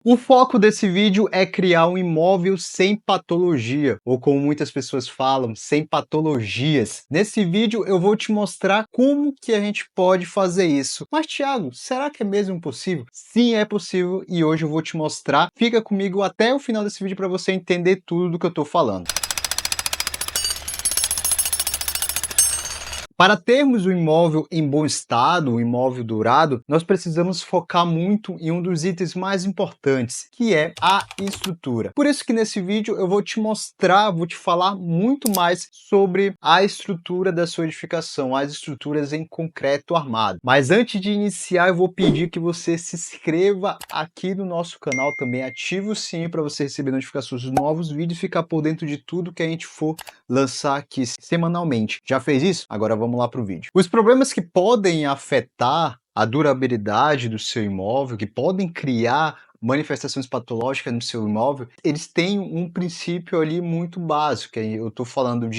O foco desse vídeo é criar um imóvel sem patologia, ou como muitas pessoas falam, sem patologias. Nesse vídeo eu vou te mostrar como que a gente pode fazer isso. Mas Thiago, será que é mesmo possível? Sim, é possível e hoje eu vou te mostrar. Fica comigo até o final desse vídeo para você entender tudo do que eu estou falando. Para termos o imóvel em bom estado, o imóvel durado, nós precisamos focar muito em um dos itens mais importantes, que é a estrutura. Por isso que nesse vídeo eu vou te mostrar, vou te falar muito mais sobre a estrutura da sua edificação, as estruturas em concreto armado. Mas antes de iniciar, eu vou pedir que você se inscreva aqui no nosso canal, também ative o sininho para você receber notificações dos novos vídeos e ficar por dentro de tudo que a gente for lançar aqui semanalmente. Já fez isso? Agora vamos lá para o vídeo. Os problemas que podem afetar a durabilidade do seu imóvel, que podem criar manifestações patológicas no seu imóvel, eles têm um princípio ali muito básico, que eu estou falando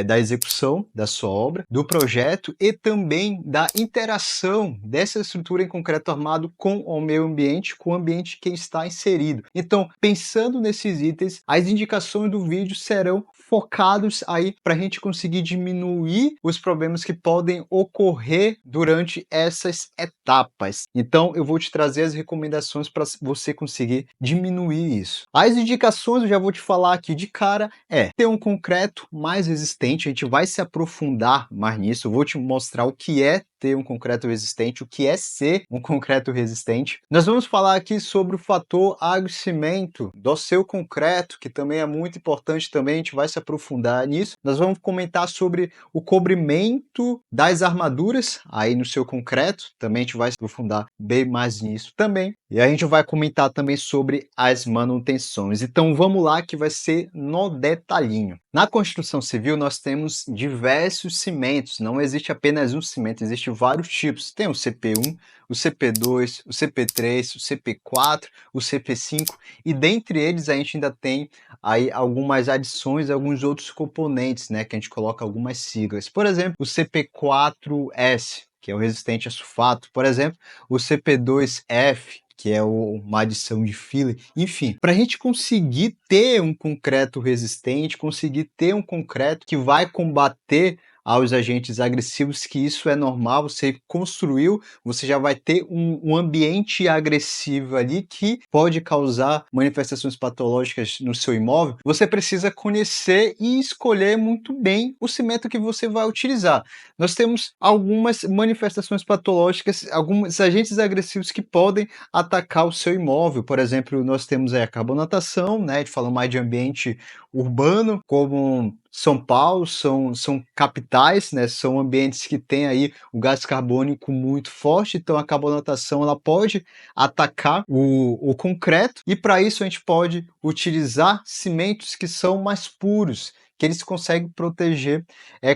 da execução da sua obra, do projeto e também da interação dessa estrutura em concreto armado com o meio ambiente, com o ambiente que está inserido. Então, pensando nesses itens, as indicações do vídeo serão focados aí para a gente conseguir diminuir os problemas que podem ocorrer durante essas etapas. Então, eu vou te trazer as recomendações para você conseguir diminuir isso. As indicações, eu já vou te falar aqui de cara, ter um concreto mais resistente. A gente vai se aprofundar mais nisso. Eu vou te mostrar o que é ter um concreto resistente, o que é ser um concreto resistente. Nós vamos falar aqui sobre o fator água-cimento do seu concreto, que também é muito importante também, a gente vai se aprofundar nisso. Nós vamos comentar sobre o cobrimento das armaduras aí no seu concreto, também a gente vai se aprofundar bem mais nisso também. E a gente vai comentar também sobre as manutenções. Então vamos lá que vai ser no detalhinho. Na construção civil nós temos diversos cimentos, não existe apenas um cimento, existe vários tipos. Tem o CP1, o CP2, o CP3, o CP4, o CP5 e dentre eles a gente ainda tem aí algumas adições, alguns outros componentes, né, que a gente coloca algumas siglas. Por exemplo, o CP4S, que é o resistente a sulfato, por exemplo, o CP2F, que é uma adição de filler. Enfim, para a gente conseguir ter um concreto resistente, conseguir ter um concreto que vai combater aos agentes agressivos, que isso é normal, você construiu, você já vai ter um ambiente agressivo ali que pode causar manifestações patológicas no seu imóvel, você precisa conhecer e escolher muito bem o cimento que você vai utilizar. Nós temos algumas manifestações patológicas, alguns agentes agressivos que podem atacar o seu imóvel. Por exemplo, nós temos aí a carbonatação, né? A gente fala mais de ambiente urbano, como São Paulo, são capitais, né? São ambientes que têm aí o gás carbônico muito forte, então a carbonatação ela pode atacar o concreto, e para isso a gente pode utilizar cimentos que são mais puros, que eles conseguem proteger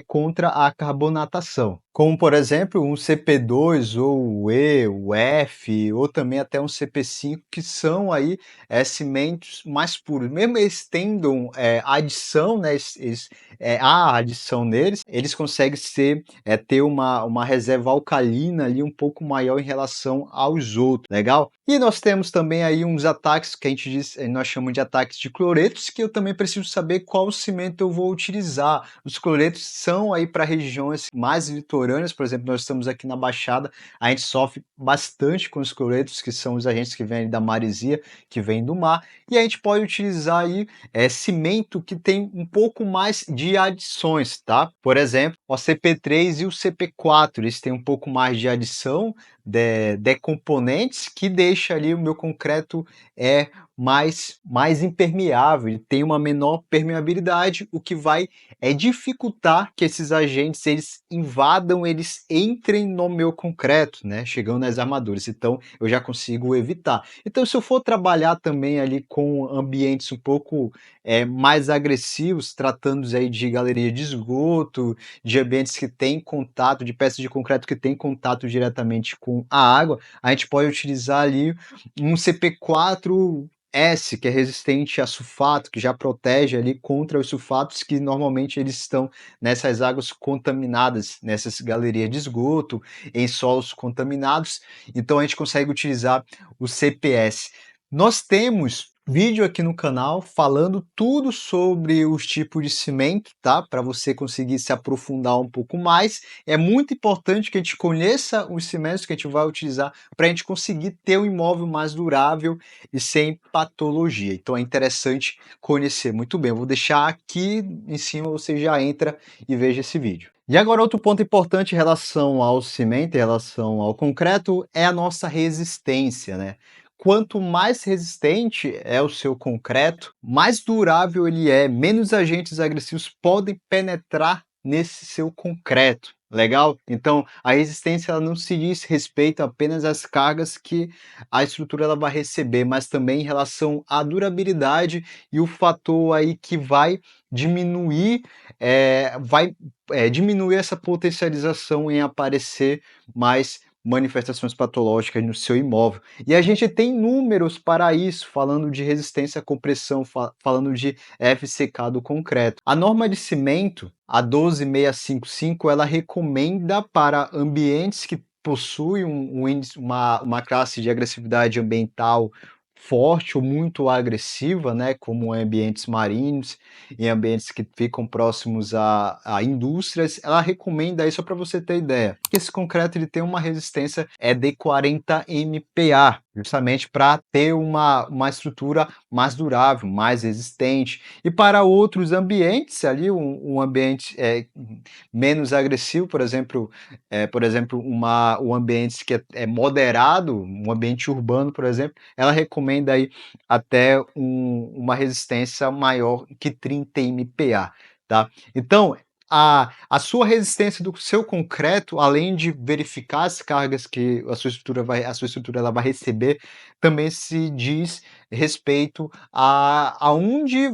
contra a carbonatação. Como, por exemplo, um CP2 ou o E, o F, ou também até um CP5, que são aí cimentos mais puros. Mesmo eles tendo adição, né, a adição neles, eles conseguem ter uma reserva alcalina ali um pouco maior em relação aos outros, legal? E nós temos também aí uns ataques que a gente diz, nós chamamos de ataques de cloretos, que eu também preciso saber qual cimento eu vou utilizar. Os cloretos são aí para regiões mais litorâneas, por exemplo, nós estamos aqui na Baixada, a gente sofre bastante com os cloretos, que são os agentes que vêm da maresia, que vêm do mar, e a gente pode utilizar aí cimento que tem um pouco mais de adições, tá? Por exemplo, o CP3 e o CP4, eles têm um pouco mais de adição de componentes que deixa ali o meu concreto mais impermeável, ele tem uma menor permeabilidade, o que vai dificultar que esses agentes eles invadam, eles entrem no meu concreto, né, chegando nas armaduras, então eu já consigo evitar. Então se eu for trabalhar também ali com ambientes um pouco mais agressivos, tratando aí de galeria de esgoto, de ambientes que têm contato, de peças de concreto que têm contato diretamente com a água, a gente pode utilizar ali um CP4S, que é resistente a sulfato, que já protege ali contra os sulfatos que normalmente eles estão nessas águas contaminadas, nessas galerias de esgoto, em solos contaminados. Então a gente consegue utilizar o CPS. Nós temos vídeo aqui no canal falando tudo sobre os tipos de cimento, tá? Para você conseguir se aprofundar um pouco mais. É muito importante que a gente conheça os cimentos que a gente vai utilizar para a gente conseguir ter um imóvel mais durável e sem patologia. Então é interessante conhecer muito bem. Eu vou deixar aqui em cima, você já entra e veja esse vídeo. E agora outro ponto importante em relação ao cimento, em relação ao concreto, é a nossa resistência, né? Quanto mais resistente é o seu concreto, mais durável ele é, menos agentes agressivos podem penetrar nesse seu concreto. Legal? Então, a resistência ela não se diz respeito apenas às cargas que a estrutura ela vai receber, mas também em relação à durabilidade e o fator aí que vai diminuir, diminuir essa potencialização em aparecer mais manifestações patológicas no seu imóvel. E a gente tem números para isso, falando de resistência à compressão, falando de FCK do concreto. A norma de cimento, a 12655, ela recomenda para ambientes que possuem uma classe de agressividade ambiental forte ou muito agressiva, né, como em ambientes marinhos, em ambientes que ficam próximos a indústrias, ela recomenda isso, só para você ter ideia. Esse concreto ele tem uma resistência de 40 MPa, justamente para ter uma estrutura mais durável, mais resistente. E para outros ambientes, ali um ambiente menos agressivo, por exemplo, um ambiente que é moderado, um ambiente urbano, por exemplo, ela recomenda aí até uma resistência maior que 30 MPa, tá? Então, a sua resistência do seu concreto, além de verificar as cargas que a sua estrutura ela vai receber, também se diz respeito a onde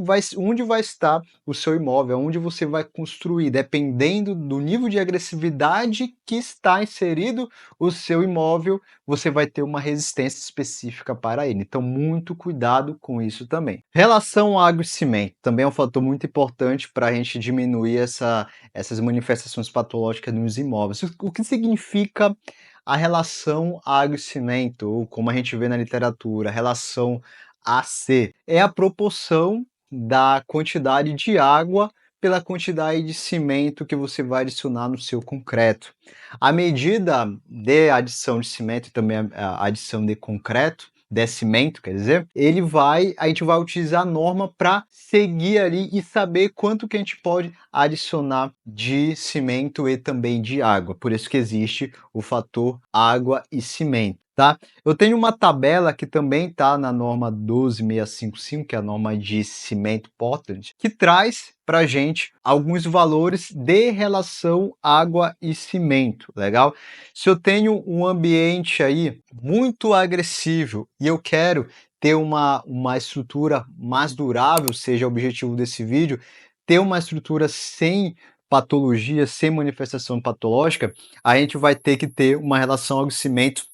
vai estar o seu imóvel, onde você vai construir, dependendo do nível de agressividade que está inserido o seu imóvel, você vai ter uma resistência específica para ele. Então, muito cuidado com isso também. Relação ao água e cimento, também é um fator muito importante para a gente diminuir essas manifestações patológicas nos imóveis. O que significa a relação água e cimento, ou como a gente vê na literatura, a relação AC? É a proporção da quantidade de água pela quantidade de cimento que você vai adicionar no seu concreto. A medida de adição de cimento e também a adição de concreto, de cimento, quer dizer, a gente vai utilizar a norma para seguir ali e saber quanto que a gente pode adicionar de cimento e também de água. Por isso que existe o fator água e cimento, tá? Eu tenho uma tabela que também está na norma 12655, que é a norma de cimento Portland, que traz para a gente alguns valores de relação água e cimento, legal? Se eu tenho um ambiente aí muito agressivo e eu quero ter uma estrutura mais durável, seja o objetivo desse vídeo, ter uma estrutura sem patologia, sem manifestação patológica, a gente vai ter que ter uma relação água e cimento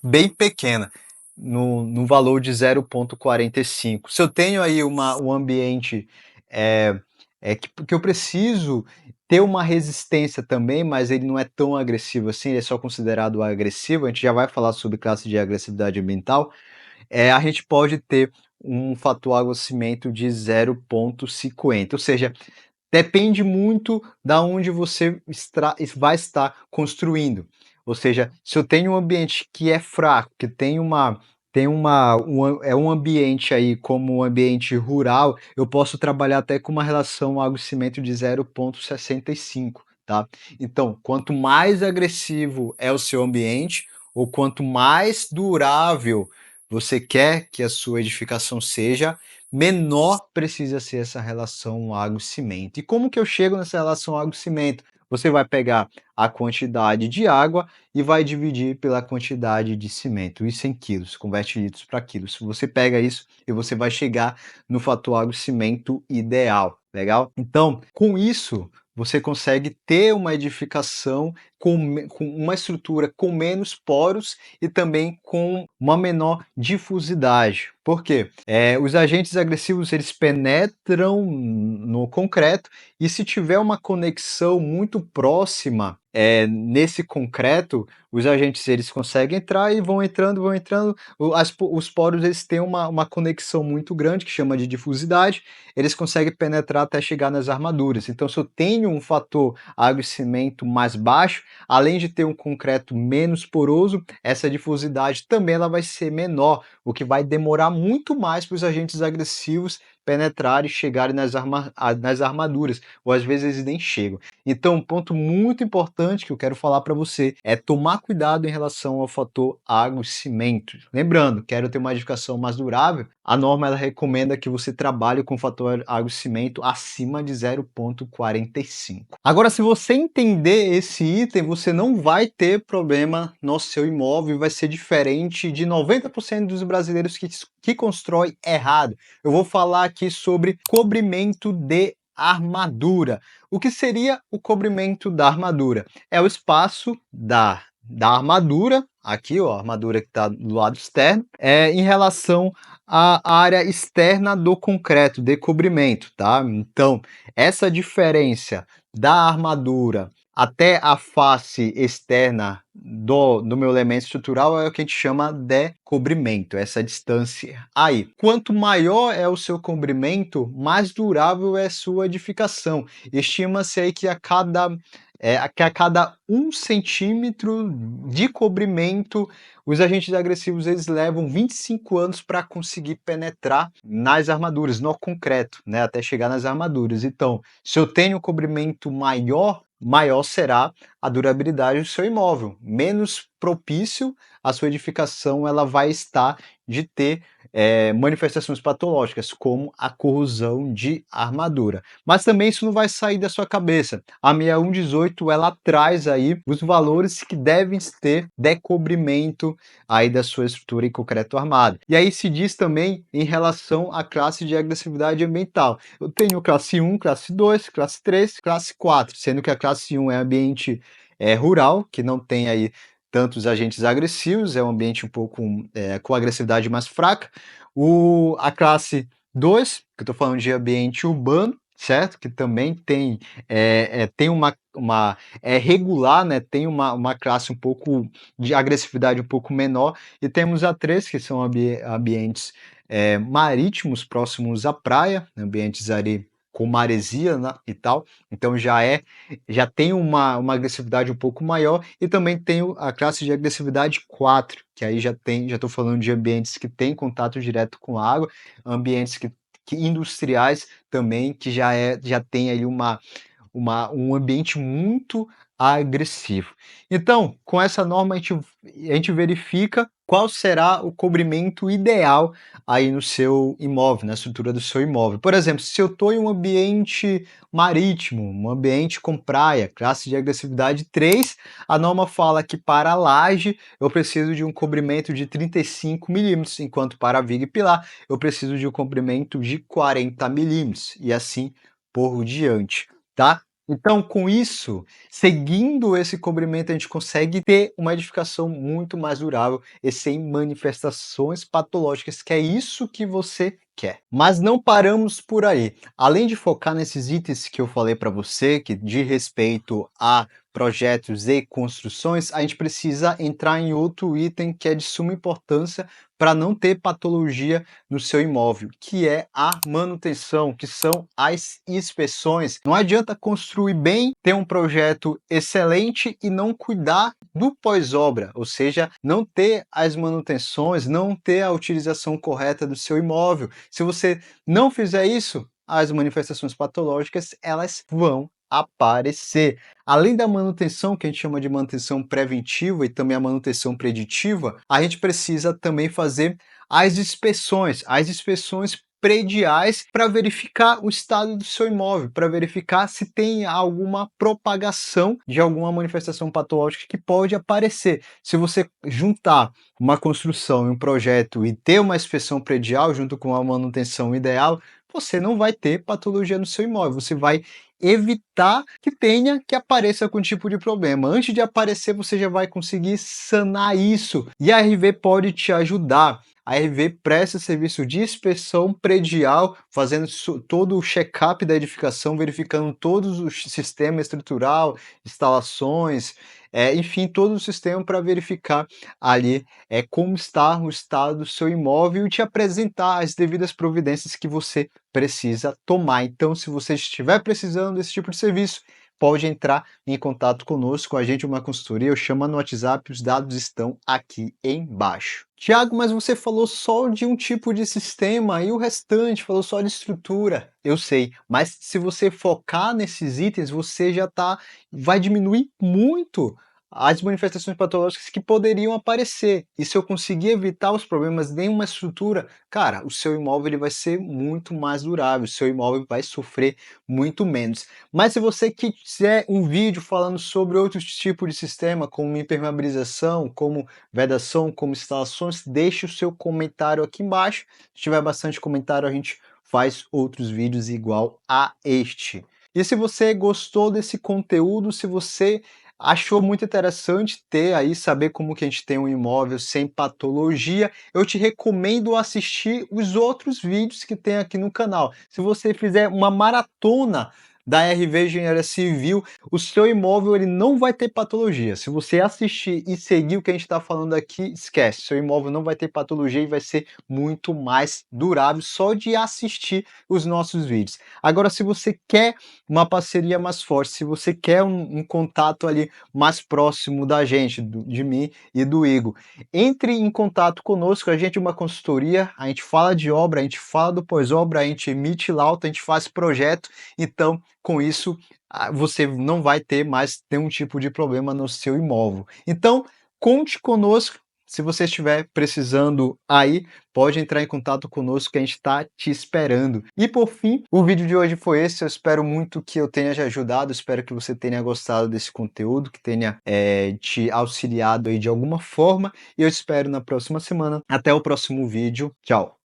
bem pequena, no valor de 0,45. Se eu tenho aí um ambiente que eu preciso ter uma resistência também, mas ele não é tão agressivo assim, ele é só considerado agressivo, a gente já vai falar sobre classe de agressividade ambiental, a gente pode ter um fator água-cimento de 0,50, ou seja, depende muito da onde você vai estar construindo. Ou seja, se eu tenho um ambiente que é fraco, que é um ambiente aí como um ambiente rural, eu posso trabalhar até com uma relação água-cimento de 0,65, tá? Então, quanto mais agressivo é o seu ambiente, ou quanto mais durável você quer que a sua edificação seja, menor precisa ser essa relação água e cimento. E como que eu chego nessa relação água e cimento? Você vai pegar a quantidade de água e vai dividir pela quantidade de cimento, isso em quilos, converte litros para quilos. Você pega isso e você vai chegar no fator água e cimento ideal, legal? Então, com isso, você consegue ter uma edificação com uma estrutura com menos poros e também com uma menor difusidade. Por quê? Os agentes agressivos eles penetram no concreto e se tiver uma conexão muito próxima nesse concreto, os agentes eles conseguem entrar e vão entrando, os poros eles têm uma conexão muito grande, que chama de difusidade, eles conseguem penetrar até chegar nas armaduras. Então, se eu tenho um fator água e cimento mais baixo, além de ter um concreto menos poroso, essa difusidade também ela vai ser menor, o que vai demorar muito mais para os agentes agressivos penetrarem e chegarem nas armaduras, ou às vezes eles nem chegam. Então, um ponto muito importante que eu quero falar para você é tomar cuidado em relação ao fator água e cimento. Lembrando, quero ter uma edificação mais durável, a norma ela recomenda que você trabalhe com o fator água e cimento acima de 0,45. Agora, se você entender esse item, você não vai ter problema no seu imóvel, vai ser diferente de 90% dos brasileiros que constrói errado. Eu vou falar aqui sobre cobrimento de armadura. O que seria o cobrimento da armadura? É o espaço da armadura, aqui ó, a armadura que está do lado externo, em relação à área externa do concreto, de cobrimento, tá? Então, essa diferença da armadura até a face externa do meu elemento estrutural é o que a gente chama de cobrimento, essa distância aí. Quanto maior é o seu cobrimento, mais durável é a sua edificação. Estima-se aí que a cada 1 centímetro de cobrimento, os agentes agressivos eles levam 25 anos para conseguir penetrar nas armaduras, no concreto, né, até chegar nas armaduras. Então, se eu tenho um cobrimento maior será a durabilidade do seu imóvel, menos propício a sua edificação ela vai estar de ter manifestações patológicas, como a corrosão de armadura. Mas também isso não vai sair da sua cabeça. A 6118 ela traz aí os valores que devem ter de cobrimento aí da sua estrutura em concreto armado. E aí se diz também em relação à classe de agressividade ambiental. Eu tenho classe 1, classe 2, classe 3, classe 4, sendo que a classe 1 é ambiente rural, que não tem aí tantos agentes agressivos, é um ambiente um pouco com agressividade mais fraca. A classe 2, que eu estou falando de ambiente urbano, certo? Que também tem é regular, né? Tem uma classe um pouco de agressividade um pouco menor, e temos a 3, que são ambientes marítimos próximos à praia, ambientes ali com maresia, né, e tal, então já tem uma agressividade um pouco maior, e também tem a classe de agressividade 4, que aí já estou falando de ambientes que têm contato direto com a água, ambientes que industriais também, que já tem aí um ambiente muito agressivo. Então, com essa norma, a gente verifica qual será o cobrimento ideal aí no seu imóvel, na estrutura do seu imóvel. Por exemplo, se eu estou em um ambiente marítimo, um ambiente com praia, classe de agressividade 3, a norma fala que para a laje eu preciso de um cobrimento de 35 milímetros, enquanto para a viga e pilar eu preciso de um cobrimento de 40 milímetros, e assim por diante, tá? Então, com isso, seguindo esse cobrimento, a gente consegue ter uma edificação muito mais durável e sem manifestações patológicas, que é isso que você quer. Mas não paramos por aí. Além de focar nesses itens que eu falei para você, que de respeito a projetos e construções, a gente precisa entrar em outro item que é de suma importância para não ter patologia no seu imóvel, que é a manutenção, que são as inspeções. Não adianta construir bem, ter um projeto excelente e não cuidar do pós-obra, ou seja, não ter as manutenções, não ter a utilização correta do seu imóvel. Se você não fizer isso, as manifestações patológicas elas vão aparecer. Além da manutenção, que a gente chama de manutenção preventiva, e também a manutenção preditiva, a gente precisa também fazer as inspeções prediais para verificar o estado do seu imóvel, para verificar se tem alguma propagação de alguma manifestação patológica que pode aparecer. Se você juntar uma construção e um projeto e ter uma inspeção predial junto com a manutenção ideal, você não vai ter patologia no seu imóvel, você vai evitar que apareça algum tipo de problema. Antes de aparecer, você já vai conseguir sanar isso. E a RV pode te ajudar A RV presta serviço de inspeção predial, fazendo todo o check-up da edificação, verificando todos os sistema estrutural, instalações, enfim, todo o sistema para verificar ali como está o estado do seu imóvel e te apresentar as devidas providências que você precisa tomar. Então, se você estiver precisando desse tipo de serviço, pode entrar em contato conosco, a gente é uma consultoria, eu chamo no WhatsApp, os dados estão aqui embaixo. Tiago, mas você falou só de um tipo de sistema e o restante falou só de estrutura. Eu sei, mas se você focar nesses itens, você vai diminuir muito as manifestações patológicas que poderiam aparecer. E se eu conseguir evitar os problemas de uma estrutura, cara, o seu imóvel ele vai ser muito mais durável, o seu imóvel vai sofrer muito menos. Mas se você quiser um vídeo falando sobre outros tipos de sistema, como impermeabilização, como vedação, como instalações, deixe o seu comentário aqui embaixo. Se tiver bastante comentário, a gente faz outros vídeos igual a este. E se você gostou desse conteúdo, se você achou muito interessante ter aí, saber como que a gente tem um imóvel sem patologia, eu te recomendo assistir os outros vídeos que tem aqui no canal. Se você fizer uma maratona da RV Engenharia Civil, o seu imóvel ele não vai ter patologia. Se você assistir e seguir o que a gente está falando aqui, esquece. Seu imóvel não vai ter patologia e vai ser muito mais durável só de assistir os nossos vídeos. Agora, se você quer uma parceria mais forte, se você quer um contato ali mais próximo da gente, de mim e do Igor, entre em contato conosco, a gente é uma consultoria, a gente fala de obra, a gente fala do pós-obra, a gente emite laudo, a gente faz projeto, então com isso você não vai ter mais nenhum tipo de problema no seu imóvel. Então, conte conosco, se você estiver precisando aí, pode entrar em contato conosco que a gente está te esperando. E por fim, o vídeo de hoje foi esse, eu espero muito que eu tenha te ajudado, espero que você tenha gostado desse conteúdo, que tenha te auxiliado aí de alguma forma, e eu espero na próxima semana. Até o próximo vídeo, tchau!